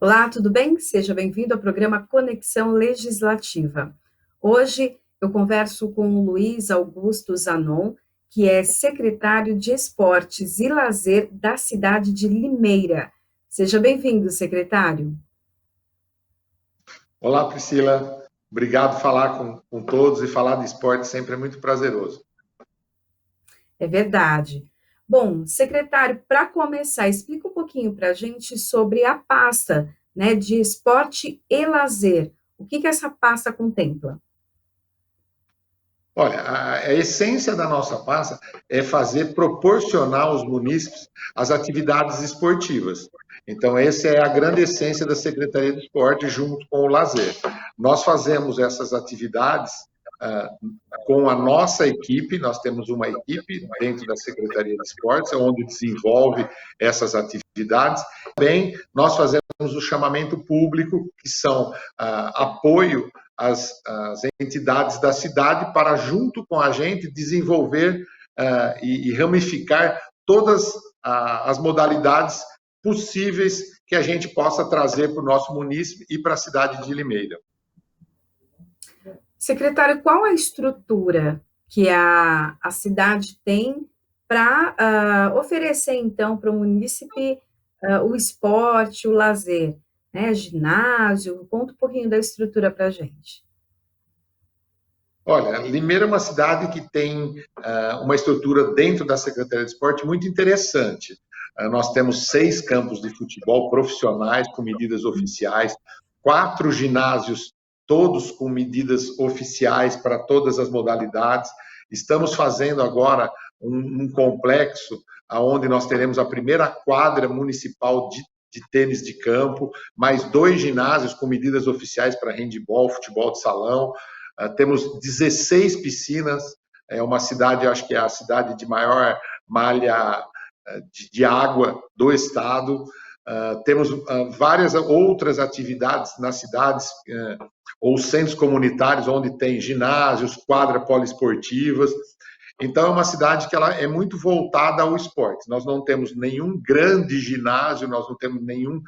Olá, tudo bem? Seja bem-vindo ao programa Conexão Legislativa. Hoje eu converso com o Luiz Augusto Zanon, que é secretário de Esportes e Lazer da cidade de Limeira. Seja bem-vindo, secretário. Olá, Priscila. Obrigado por falar com todos e falar de esporte sempre é muito prazeroso. É verdade. Bom, secretário, para começar, explica um pouquinho para a gente sobre a pasta, né, de esporte e lazer. O que essa pasta contempla? Olha, a essência da nossa pasta é fazer proporcionar aos munícipes as atividades esportivas. Então, essa é a grande essência da Secretaria de Esporte junto com o lazer. Nós fazemos essas atividades com a nossa equipe, nós temos uma equipe dentro da Secretaria de Esportes, onde desenvolve essas atividades. Também nós fazemos o chamamento público, que são apoio às entidades da cidade para, junto com a gente, desenvolver e ramificar todas as modalidades possíveis que a gente possa trazer para o nosso município e para a cidade de Limeira. Secretário, qual a estrutura que a cidade tem para oferecer, então, para o munícipe o esporte, o lazer, né? Ginásio, conta um pouquinho da estrutura para a gente. Olha, Limeira é uma cidade que tem uma estrutura dentro da Secretaria de Esporte muito interessante. Nós temos 6 campos de futebol profissionais com medidas oficiais, 4 ginásios, todos com medidas oficiais para todas as modalidades. Estamos fazendo agora um complexo onde nós teremos a primeira quadra municipal de tênis de campo, mais 2 ginásios com medidas oficiais para handebol, futebol de salão. Temos 16 piscinas, é uma cidade, acho que é a cidade de maior malha de água do estado. Temos várias outras atividades nas cidades ou centros comunitários, onde tem ginásios, quadras poliesportivas. Então, é uma cidade que ela é muito voltada ao esporte. Nós não temos nenhum grande ginásio, nós não temos nenhum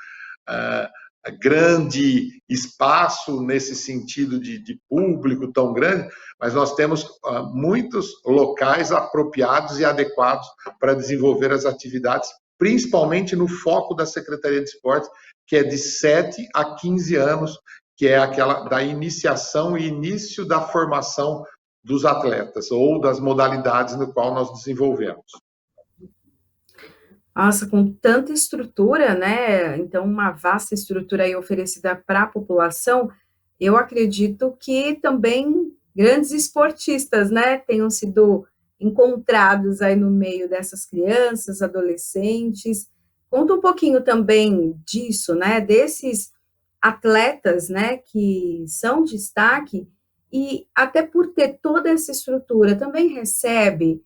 grande espaço nesse sentido de público tão grande, mas nós temos muitos locais apropriados e adequados para desenvolver as atividades, principalmente no foco da Secretaria de Esportes, que é de 7 a 15 anos, que é aquela da iniciação e início da formação dos atletas ou das modalidades no qual nós desenvolvemos. Nossa, com tanta estrutura, né? Então, uma vasta estrutura aí oferecida para a população, eu acredito que também grandes esportistas, né, tenham sido encontrados aí no meio dessas crianças, adolescentes. Conta um pouquinho também disso, né, desses atletas, né, que são destaque e até por ter toda essa estrutura, também recebe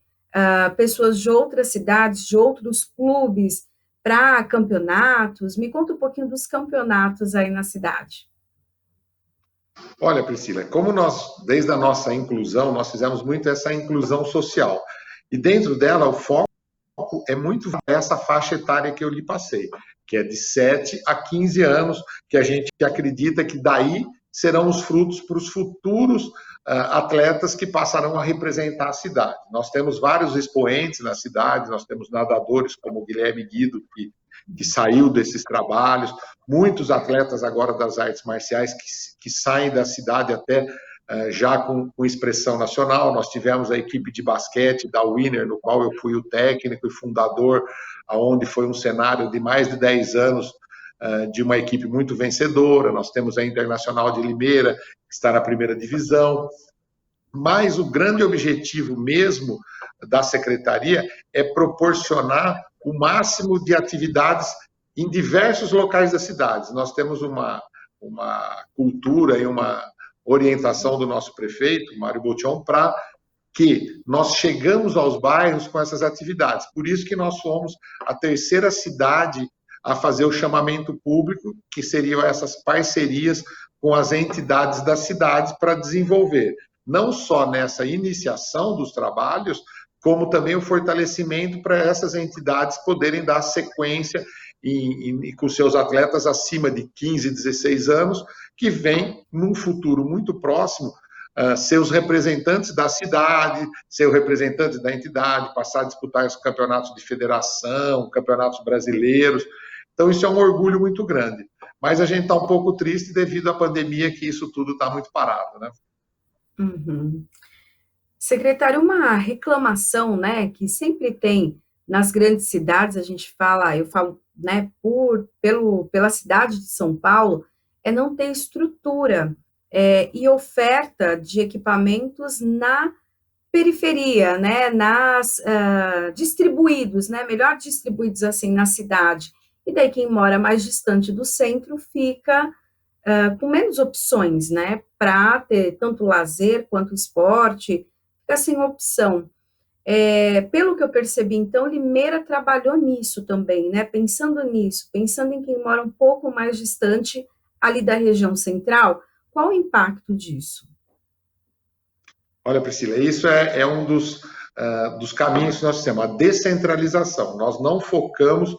pessoas de outras cidades, de outros clubes, para campeonatos. Me conta um pouquinho dos campeonatos aí na cidade. Olha, Priscila, como nós, desde a nossa inclusão, nós fizemos muito essa inclusão social. E dentro dela, o foco é muito essa faixa etária que eu lhe passei, que é de 7 a 15 anos, que a gente acredita que daí serão os frutos para os futuros atletas que passarão a representar a cidade. Nós temos vários expoentes na cidade, nós temos nadadores como o Guilherme Guido, que saiu desses trabalhos, muitos atletas agora das artes marciais que saem da cidade até já com expressão nacional. Nós tivemos a equipe de basquete da Winner, no qual eu fui o técnico e fundador, onde foi um cenário de mais de 10 anos de uma equipe muito vencedora. Nós temos a Internacional de Limeira, que está na primeira divisão. Mas o grande objetivo mesmo da secretaria é proporcionar o máximo de atividades em diversos locais da cidade. Nós temos uma cultura e uma orientação do nosso prefeito, Mário Botion, para que nós chegamos aos bairros com essas atividades. Por isso que nós fomos a terceira cidade a fazer o chamamento público, que seriam essas parcerias com as entidades das cidades para desenvolver, não só nessa iniciação dos trabalhos, como também o fortalecimento para essas entidades poderem dar sequência com seus atletas acima de 15, 16 anos, que vem, num futuro muito próximo, ser os representantes da cidade, ser o representante da entidade, passar a disputar os campeonatos de federação, campeonatos brasileiros. Então, isso é um orgulho muito grande. Mas a gente está um pouco triste devido à pandemia, que isso tudo está muito parado, né? Uhum. Secretário, uma reclamação, né, que sempre tem nas grandes cidades, a gente fala, eu falo, né, pela cidade de São Paulo, é não ter estrutura e oferta de equipamentos na periferia, né, distribuídos, né, melhor distribuídos assim na cidade. E daí quem mora mais distante do centro fica com menos opções, né, para ter tanto lazer quanto esporte, fica sem opção. Pelo que eu percebi, então, Limeira trabalhou nisso também, né, pensando nisso, pensando em quem mora um pouco mais distante ali da região central, qual o impacto disso? Olha, Priscila, isso é um dos caminhos que nós temos, a descentralização. Nós não focamos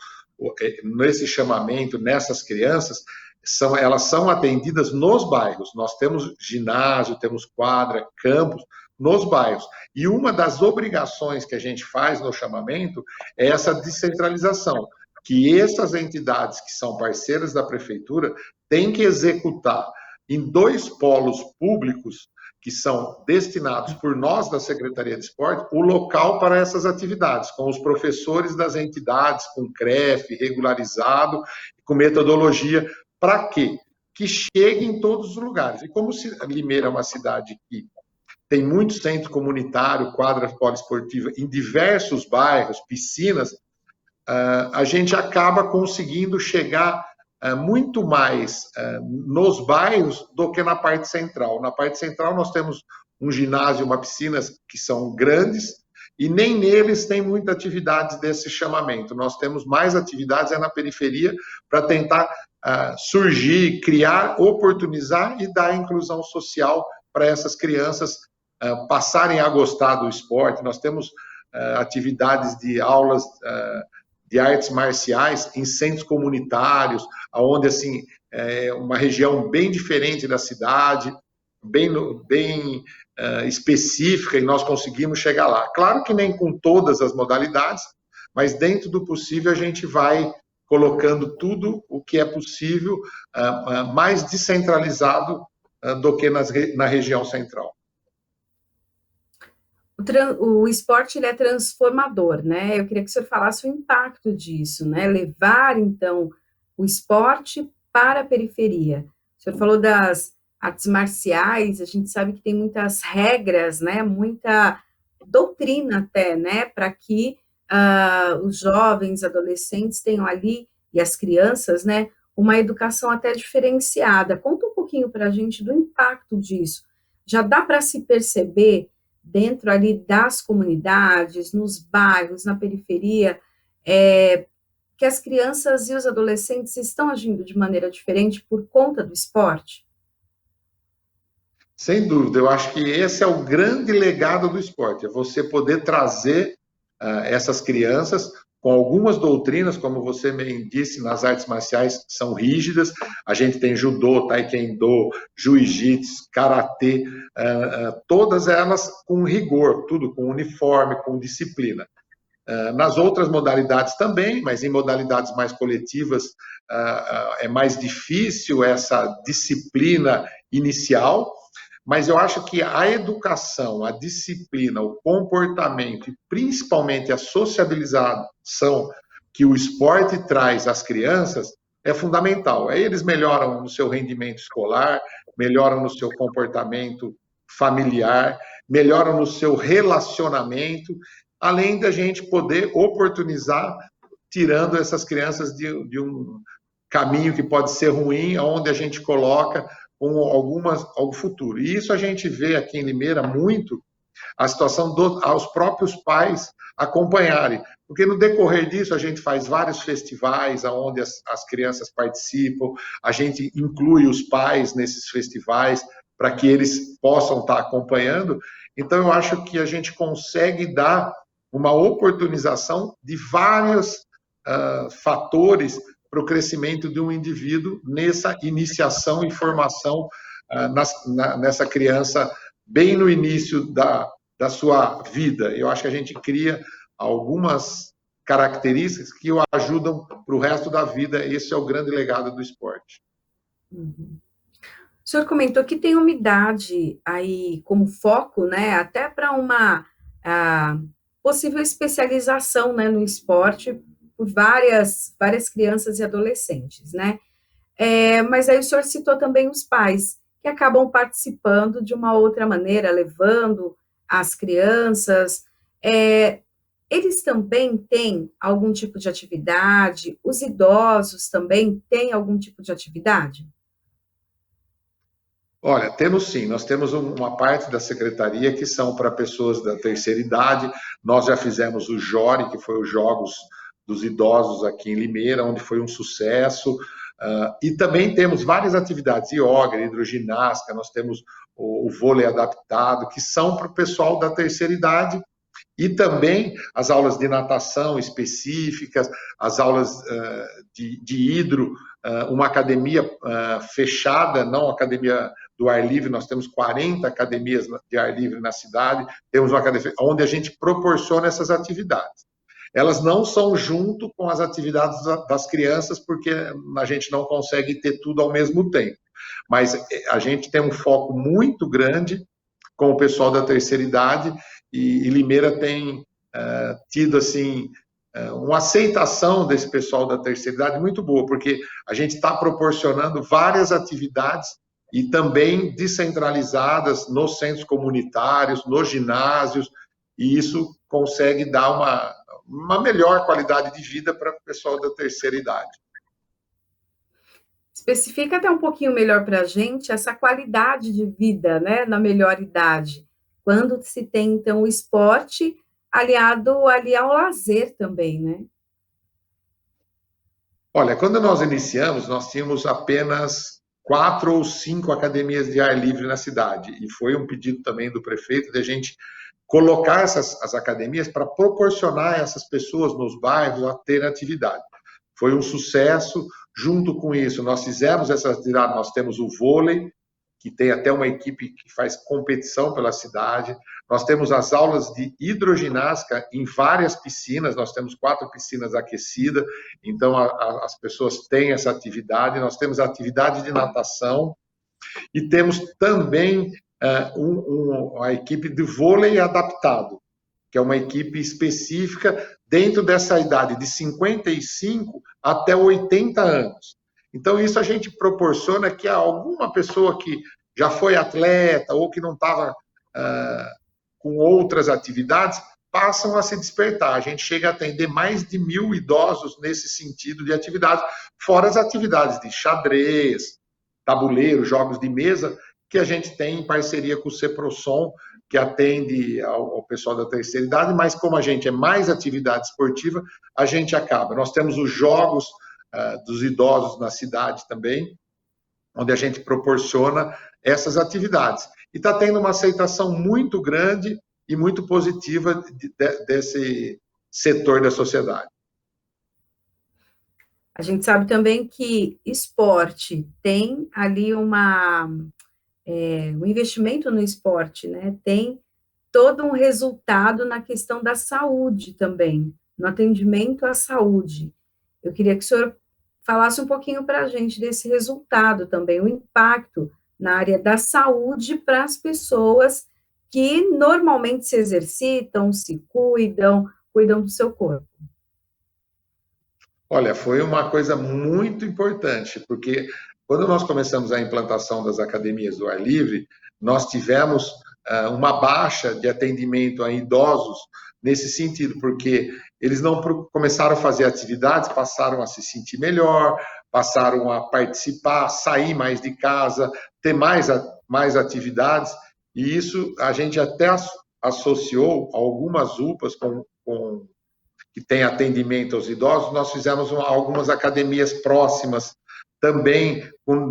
nesse chamamento, nessas crianças, elas são atendidas nos bairros. Nós temos ginásio, temos quadra, campos nos bairros. E uma das obrigações que a gente faz no chamamento é essa descentralização, que essas entidades que são parceiras da prefeitura têm que executar em 2 polos públicos que são destinados por nós da Secretaria de Esporte, o local para essas atividades, com os professores das entidades, com CREF, regularizado, com metodologia, para quê? Que chegue em todos os lugares. E como Limeira é uma cidade que tem muito centro comunitário, quadra poliesportiva, em diversos bairros, piscinas, a gente acaba conseguindo chegar muito mais nos bairros do que na parte central. Na parte central nós temos um ginásio e uma piscina que são grandes e nem neles tem muita atividade desse chamamento. Nós temos mais atividades na periferia para tentar surgir, criar, oportunizar e dar inclusão social para essas crianças passarem a gostar do esporte. Nós temos atividades de aulas de artes marciais em centros comunitários, onde assim é uma região bem diferente da cidade, bem específica, e nós conseguimos chegar lá. Claro que nem com todas as modalidades, mas dentro do possível a gente vai colocando tudo o que é possível, mais descentralizado do que na região central. O esporte ele é transformador, né? Eu queria que o senhor falasse o impacto disso, né? Levar, então, o esporte para a periferia. O senhor falou das artes marciais, a gente sabe que tem muitas regras, né? Muita doutrina até, né? Para que os jovens, adolescentes tenham ali, e as crianças, né? Uma educação até diferenciada. Conta um pouquinho para a gente do impacto disso. Já dá para se perceber dentro ali das comunidades, nos bairros, na periferia, que as crianças e os adolescentes estão agindo de maneira diferente por conta do esporte? Sem dúvida, eu acho que esse é o grande legado do esporte, é você poder trazer essas crianças com algumas doutrinas, como você bem disse, nas artes marciais são rígidas, a gente tem judô, taekwondo, jiu-jitsu, karatê, todas elas com rigor, tudo com uniforme, com disciplina. Nas outras modalidades também, mas em modalidades mais coletivas é mais difícil essa disciplina inicial, mas eu acho que a educação, a disciplina, o comportamento e principalmente a sociabilização que o esporte traz às crianças é fundamental. Aí eles melhoram no seu rendimento escolar, melhoram no seu comportamento familiar, melhoram no seu relacionamento, além da gente poder oportunizar, tirando essas crianças de um caminho que pode ser ruim, onde a gente coloca com ao futuro. E isso a gente vê aqui em Limeira muito, a situação aos próprios pais acompanharem. Porque no decorrer disso a gente faz vários festivais onde as crianças participam, a gente inclui os pais nesses festivais para que eles possam estar acompanhando. Então eu acho que a gente consegue dar uma oportunização de várias fatores para o crescimento de um indivíduo nessa iniciação e formação nessa criança bem no início da sua vida. Eu acho que a gente cria algumas características que o ajudam para o resto da vida. Esse é o grande legado do esporte. Uhum. O senhor comentou que tem umidade aí como foco, né, até para uma possível especialização, né, no esporte por várias crianças e adolescentes, né? Mas aí o senhor citou também os pais, que acabam participando de uma outra maneira, levando as crianças. Eles também têm algum tipo de atividade? Os idosos também têm algum tipo de atividade? Olha, temos sim, nós temos uma parte da secretaria que são para pessoas da terceira idade. Nós já fizemos o JORI, que foi os Jogos dos Idosos aqui em Limeira, onde foi um sucesso. E também temos várias atividades, yoga, hidroginástica, nós temos o vôlei adaptado, que são para o pessoal da terceira idade, e também as aulas de natação específicas, as aulas de hidro, uma academia fechada, não academia do ar livre, nós temos 40 academias de ar livre na cidade, temos uma academia onde a gente proporciona essas atividades. Elas não são junto com as atividades das crianças, porque a gente não consegue ter tudo ao mesmo tempo. Mas a gente tem um foco muito grande com o pessoal da terceira idade, e Limeira tem tido, assim, uma aceitação desse pessoal da terceira idade muito boa, porque a gente está proporcionando várias atividades e também descentralizadas nos centros comunitários, nos ginásios, e isso consegue dar uma melhor qualidade de vida para o pessoal da terceira idade. Especifica até um pouquinho melhor para a gente essa qualidade de vida, né, na melhor idade, quando se tem, então, o esporte aliado ali ao lazer também, né? Olha, quando nós iniciamos, nós tínhamos apenas 4 ou 5 academias de ar livre na cidade, e foi um pedido também do prefeito de a gente colocar as academias para proporcionar a essas pessoas nos bairros a terem atividade. Foi um sucesso. Junto com isso, nós fizemos essa atividade, nós temos o vôlei, que tem até uma equipe que faz competição pela cidade. Nós temos as aulas de hidroginástica em várias piscinas, nós temos 4 piscinas aquecidas, então as pessoas têm essa atividade. Nós temos a atividade de natação e temos também a equipe de vôlei adaptado, que é uma equipe específica dentro dessa idade de 55 até 80 anos. Então, isso a gente proporciona que alguma pessoa que já foi atleta ou que não estava com outras atividades, passam a se despertar. A gente chega a atender mais de 1.000 idosos nesse sentido de atividade, fora as atividades de xadrez, tabuleiro, jogos de mesa, que a gente tem em parceria com o Ceprosom, que atende ao pessoal da terceira idade, mas como a gente é mais atividade esportiva, a gente acaba. Nós temos os jogos dos idosos na cidade também, onde a gente proporciona essas atividades. E está tendo uma aceitação muito grande e muito positiva desse setor da sociedade. A gente sabe também que esporte tem ali o investimento no esporte, né, tem todo um resultado na questão da saúde também, no atendimento à saúde. Eu queria que o senhor falasse um pouquinho para a gente desse resultado também, o impacto na área da saúde para as pessoas que normalmente se exercitam, se cuidam do seu corpo. Olha, foi uma coisa muito importante, porque quando nós começamos a implantação das academias do ar livre, nós tivemos uma baixa de atendimento a idosos nesse sentido, porque eles não começaram a fazer atividades, passaram a se sentir melhor, passaram a participar, sair mais de casa, ter mais atividades, e isso a gente até associou algumas UPAs que tem atendimento aos idosos. Nós fizemos algumas academias próximas também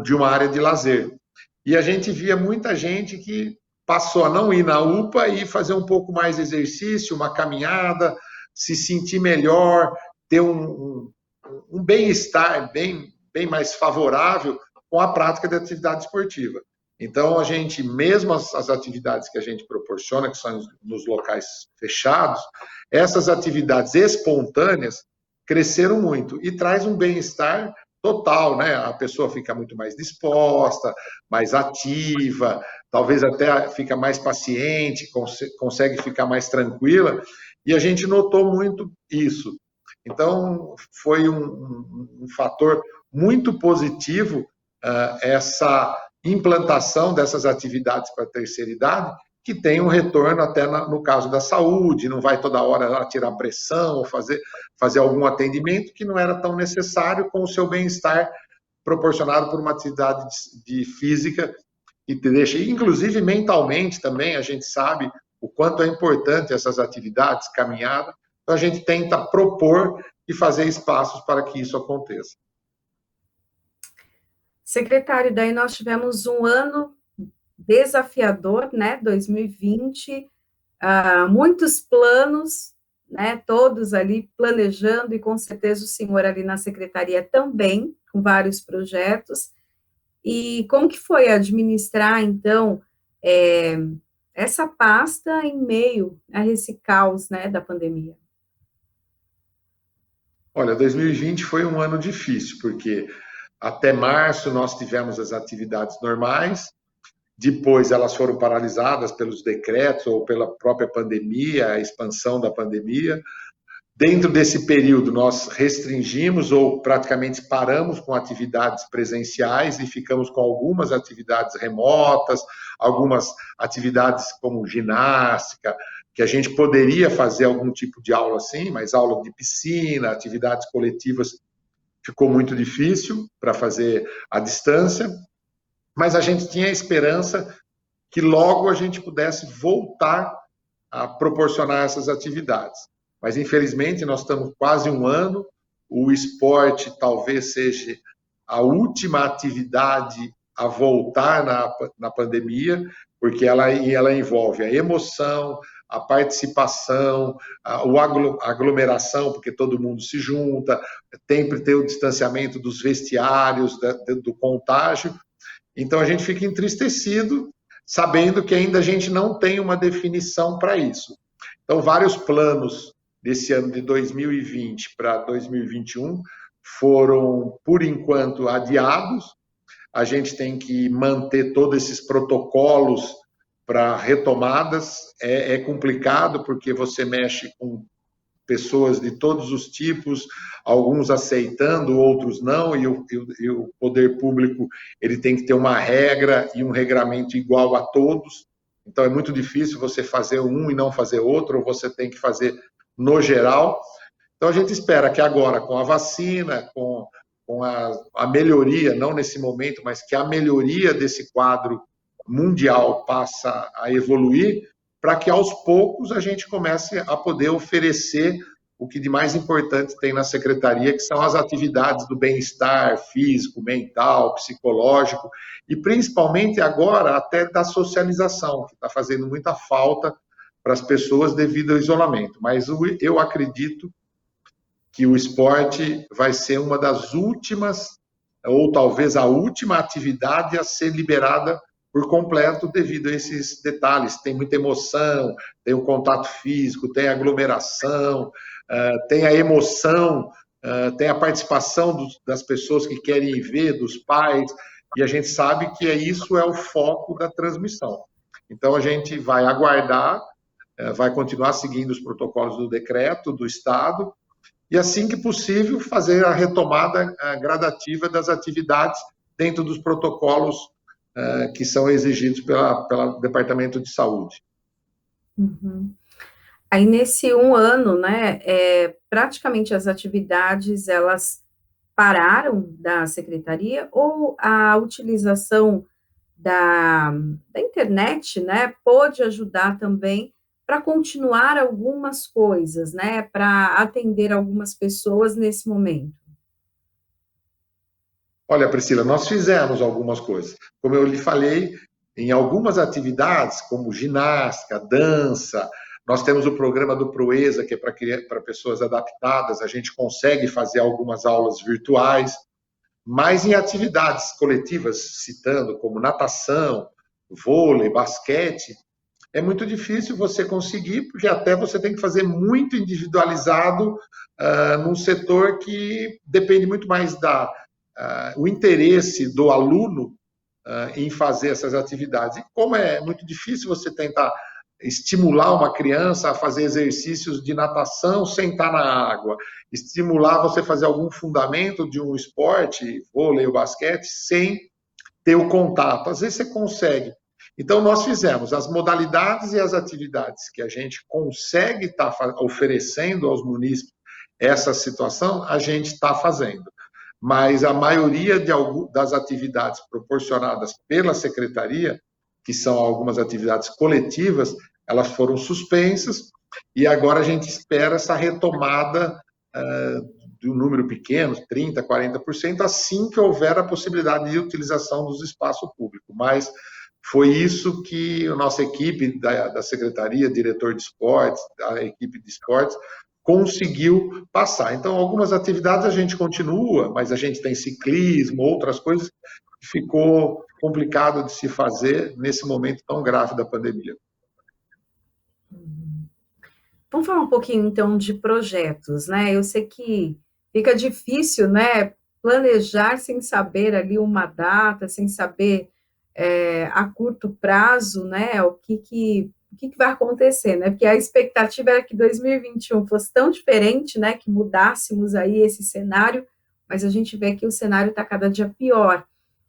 de uma área de lazer. E a gente via muita gente que passou a não ir na UPA e fazer um pouco mais de exercício, uma caminhada, se sentir melhor. ter um bem-estar bem mais favorável com a prática de atividade esportiva. Então, a gente, mesmo as atividades que a gente proporciona, que são nos locais fechados, essas atividades espontâneas cresceram muito e traz um bem-estar total, né? A pessoa fica muito mais disposta, mais ativa, talvez até fica mais paciente, consegue ficar mais tranquila, e a gente notou muito isso. Então, foi um fator muito positivo essa implantação dessas atividades para a terceira idade, que tem um retorno até no caso da saúde, não vai toda hora lá tirar pressão ou fazer algum atendimento que não era tão necessário, com o seu bem-estar proporcionado por uma atividade de física que te deixa, inclusive mentalmente também, a gente sabe o quanto é importante essas atividades, caminhada, então a gente tenta propor e fazer espaços para que isso aconteça. Secretário, daí nós tivemos um ano desafiador, né, 2020, muitos planos, né, todos ali planejando, e com certeza o senhor ali na secretaria também, com vários projetos. E como que foi administrar, então, essa pasta em meio a esse caos, né, da pandemia? Olha, 2020 foi um ano difícil, porque até março nós tivemos as atividades normais, depois elas foram paralisadas pelos decretos ou pela própria pandemia, a expansão da pandemia. Dentro desse período, nós restringimos ou praticamente paramos com atividades presenciais e ficamos com algumas atividades remotas, algumas atividades como ginástica, que a gente poderia fazer algum tipo de aula assim, mas aula de piscina, atividades coletivas, ficou muito difícil para fazer à distância, mas a gente tinha a esperança que logo a gente pudesse voltar a proporcionar essas atividades. Mas, infelizmente, nós estamos quase um ano, o esporte talvez seja a última atividade a voltar na pandemia, porque ela envolve a emoção, a participação, a aglomeração, porque todo mundo se junta, sempre tem o distanciamento dos vestiários, do contágio. Então, a gente fica entristecido, sabendo que ainda a gente não tem uma definição para isso. Então, vários planos desse ano de 2020 para 2021 foram, por enquanto, adiados. A gente tem que manter todos esses protocolos para retomadas. É complicado, porque você mexe com pessoas de todos os tipos, alguns aceitando, outros não, e o poder público ele tem que ter uma regra e um regramento igual a todos. Então, é muito difícil você fazer um e não fazer outro, ou você tem que fazer no geral. Então, a gente espera que agora, com a vacina, com a melhoria, não nesse momento, mas que a melhoria desse quadro mundial passa a evoluir, para que aos poucos a gente comece a poder oferecer o que de mais importante tem na secretaria, que são as atividades do bem-estar físico, mental, psicológico, e principalmente agora até da socialização, que está fazendo muita falta para as pessoas devido ao isolamento. Mas eu acredito que o esporte vai ser uma das últimas, ou talvez a última atividade a ser liberada por completo devido a esses detalhes. Tem muita emoção, tem o contato físico, tem a aglomeração, tem a emoção, tem a participação das pessoas que querem ver, dos pais, e a gente sabe que isso é o foco da transmissão. Então, a gente vai aguardar, vai continuar seguindo os protocolos do decreto do Estado, e assim que possível fazer a retomada gradativa das atividades dentro dos protocolos que são exigidos pelo Departamento de Saúde. Uhum. Aí, nesse um ano, né, praticamente as atividades, elas pararam da secretaria, ou a utilização da internet, né, pôde ajudar também para continuar algumas coisas, né, para atender algumas pessoas nesse momento? Olha, Priscila, nós fizemos algumas coisas. Como eu lhe falei, em algumas atividades, como ginástica, dança, Nós temos o programa do Proeza, que é para pessoas adaptadas, a gente consegue fazer algumas aulas virtuais, mas em atividades coletivas, citando como natação, vôlei, basquete, é muito difícil você conseguir, porque até você tem que fazer muito individualizado num setor que depende muito mais o interesse do aluno em fazer essas atividades. E como é muito difícil você tentar estimular uma criança a fazer exercícios de natação sem estar na água, estimular você a fazer algum fundamento de um esporte, vôlei ou basquete, sem ter o contato. Às vezes você consegue. Então, nós fizemos as modalidades e as atividades que a gente consegue estar oferecendo aos munícipes essa situação, a gente está fazendo. Mas a maioria das atividades proporcionadas pela secretaria, que são algumas atividades coletivas, elas foram suspensas e agora a gente espera essa retomada de um número pequeno, 30%, 40%, assim que houver a possibilidade de utilização dos espaços públicos. Mas foi isso que a nossa equipe da secretaria, diretor de esportes, a equipe de esportes, conseguiu passar. Então, algumas atividades a gente continua, mas a gente tem ciclismo, outras coisas que ficou complicado de se fazer nesse momento tão grave da pandemia. Vamos falar um pouquinho, então, de projetos, né? Eu sei que fica difícil, né, planejar sem saber ali uma data, sem saber a curto prazo, né, o que vai acontecer, né? Porque a expectativa era que 2021 fosse tão diferente, né, que mudássemos aí esse cenário, mas a gente vê que o cenário está cada dia pior.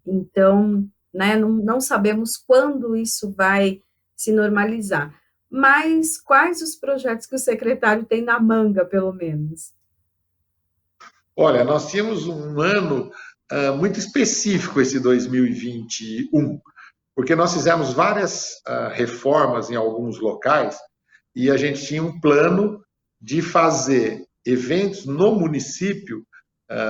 Então, né, não sabemos quando isso vai se normalizar. Mas quais os projetos que o secretário tem na manga, pelo menos? Olha, nós tínhamos um ano muito específico esse 2021, porque nós fizemos várias reformas em alguns locais e a gente tinha um plano de fazer eventos no município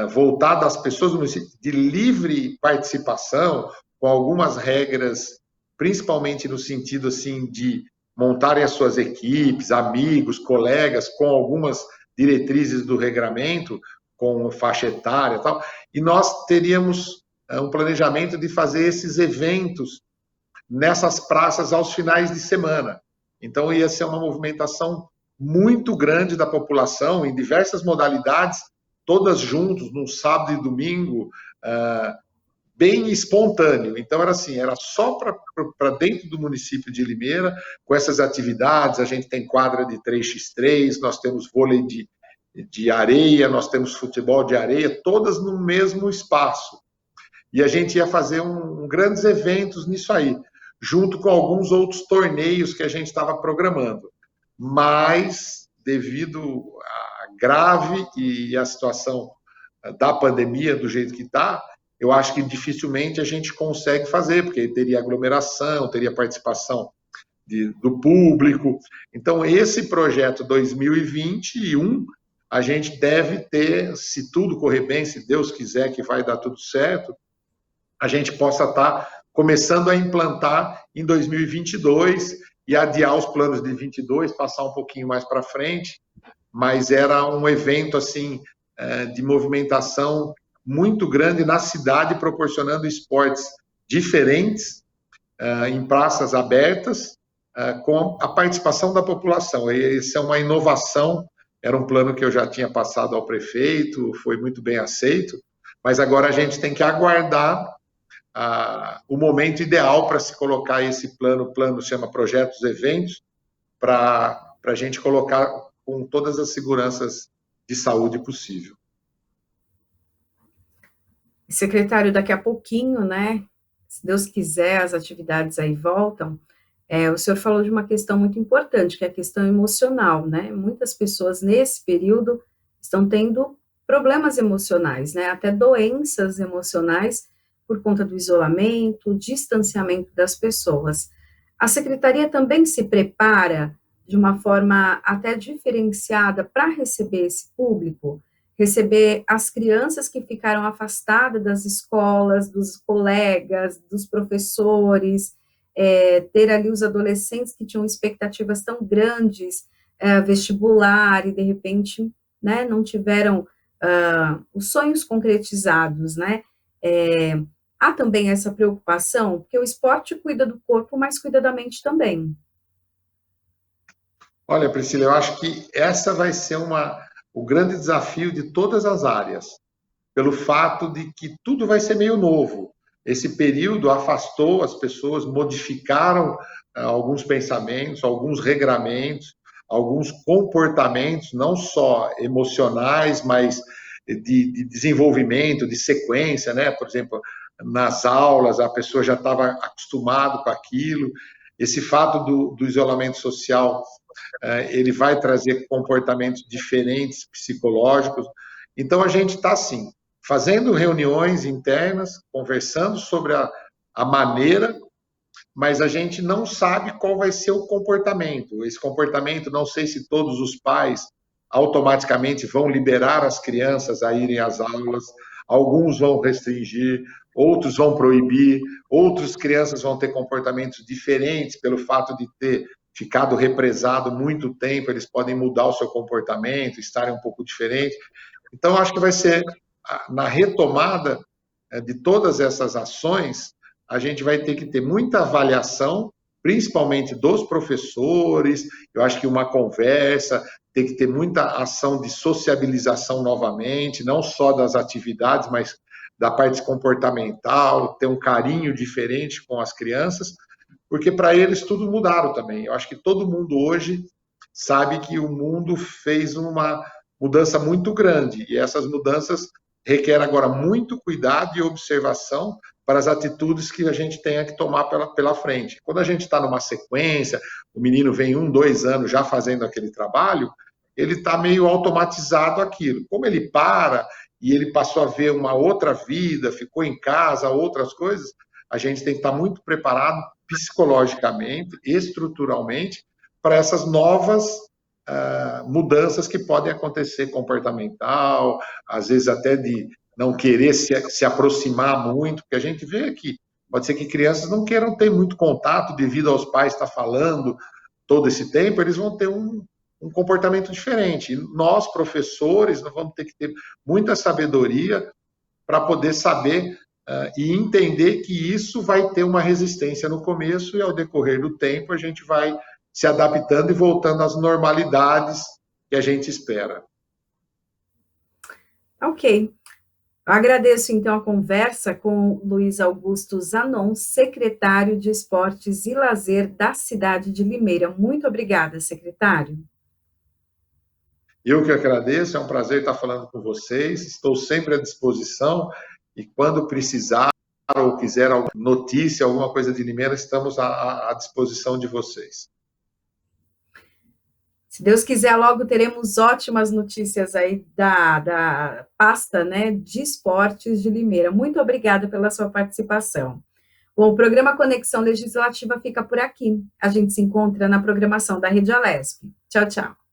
voltado às pessoas do município de livre participação, com algumas regras, principalmente no sentido assim de montarem as suas equipes, amigos, colegas, com algumas diretrizes do regramento, com faixa etária e tal, e nós teríamos um planejamento de fazer esses eventos nessas praças aos finais de semana. Então, ia ser uma movimentação muito grande da população, em diversas modalidades, todas juntos, num sábado e domingo, bem espontâneo. Então, era assim, era só para dentro do município de Limeira, com essas atividades, a gente tem quadra de 3x3, nós temos vôlei de areia, nós temos futebol de areia, todas no mesmo espaço. E a gente ia fazer grandes eventos nisso aí, junto com alguns outros torneios que a gente estava programando. Mas, devido à grave e à situação da pandemia do jeito que está, eu acho que dificilmente a gente consegue fazer, porque teria aglomeração, teria participação do público. Então, esse projeto 2021, a gente deve ter, se tudo correr bem, se Deus quiser que vai dar tudo certo, a gente possa estar começando a implantar em 2022 e adiar os planos de 22, passar um pouquinho mais para frente, mas era um evento assim de movimentação muito grande na cidade, proporcionando esportes diferentes em praças abertas, com a participação da população. Essa é uma inovação, era um plano que eu já tinha passado ao prefeito, foi muito bem aceito, mas agora a gente tem que aguardar o momento ideal para se colocar esse plano, o plano chama Projetos Eventos, para a gente colocar com todas as seguranças de saúde possível. Secretário, daqui a pouquinho, né, se Deus quiser, as atividades aí voltam. O senhor falou de uma questão muito importante, que é a questão emocional, né? Muitas pessoas nesse período estão tendo problemas emocionais, né? Até doenças emocionais por conta do isolamento, distanciamento das pessoas. A secretaria também se prepara de uma forma até diferenciada para receber esse público, receber as crianças que ficaram afastadas das escolas, dos colegas, dos professores, ter ali os adolescentes que tinham expectativas tão grandes, vestibular, e de repente, né, não tiveram os sonhos concretizados, né? Há também essa preocupação, porque o esporte cuida do corpo, mas cuida da mente também. Olha, Priscila, eu acho que essa vai ser o grande desafio de todas as áreas, pelo fato de que tudo vai ser meio novo. Esse período afastou as pessoas, modificaram alguns pensamentos, alguns regramentos, alguns comportamentos, não só emocionais, mas de desenvolvimento, de sequência, né? Por exemplo, nas aulas, a pessoa já estava acostumada com aquilo. Esse fato do isolamento social, ele vai trazer comportamentos diferentes, psicológicos. Então, a gente está, assim, fazendo reuniões internas, conversando sobre a maneira, mas a gente não sabe qual vai ser o comportamento. Esse comportamento, não sei se todos os pais automaticamente vão liberar as crianças a irem às aulas, alguns vão restringir, outros vão proibir, outras crianças vão ter comportamentos diferentes pelo fato de ter ficado represado muito tempo, eles podem mudar o seu comportamento, estarem um pouco diferentes. Então, acho que vai ser na retomada de todas essas ações, a gente vai ter que ter muita avaliação, principalmente dos professores, eu acho que uma conversa, tem que ter muita ação de sociabilização novamente, não só das atividades, mas da parte comportamental, ter um carinho diferente com as crianças, porque para eles tudo mudaram também. Eu acho que todo mundo hoje sabe que o mundo fez uma mudança muito grande, e essas mudanças requerem agora muito cuidado e observação para as atitudes que a gente tenha que tomar pela frente. Quando a gente está numa sequência, o menino vem 1, 2 anos já fazendo aquele trabalho, ele está meio automatizado aquilo. Como ele para e ele passou a ver uma outra vida, ficou em casa, outras coisas, a gente tem que estar muito preparado psicologicamente, estruturalmente, para essas novas mudanças que podem acontecer comportamental, às vezes até de não querer se aproximar muito, porque a gente vê que pode ser que crianças não queiram ter muito contato devido aos pais estar falando todo esse tempo, eles vão ter um comportamento diferente. E nós, professores, nós vamos ter que ter muita sabedoria para poder saber e entender que isso vai ter uma resistência no começo e ao decorrer do tempo a gente vai se adaptando e voltando às normalidades que a gente espera. Ok. Eu agradeço, então, a conversa com Luiz Augusto Zanon, secretário de Esportes e Lazer da cidade de Limeira. Muito obrigada, secretário. Eu que agradeço, é um prazer estar falando com vocês, estou sempre à disposição e quando precisar ou quiser alguma notícia, alguma coisa de Limeira, estamos à disposição de vocês. Se Deus quiser, logo teremos ótimas notícias aí da pasta, né, de esportes de Limeira. Muito obrigada pela sua participação. Bom, o programa Conexão Legislativa fica por aqui. A gente se encontra na programação da Rede Alesp. Tchau, tchau.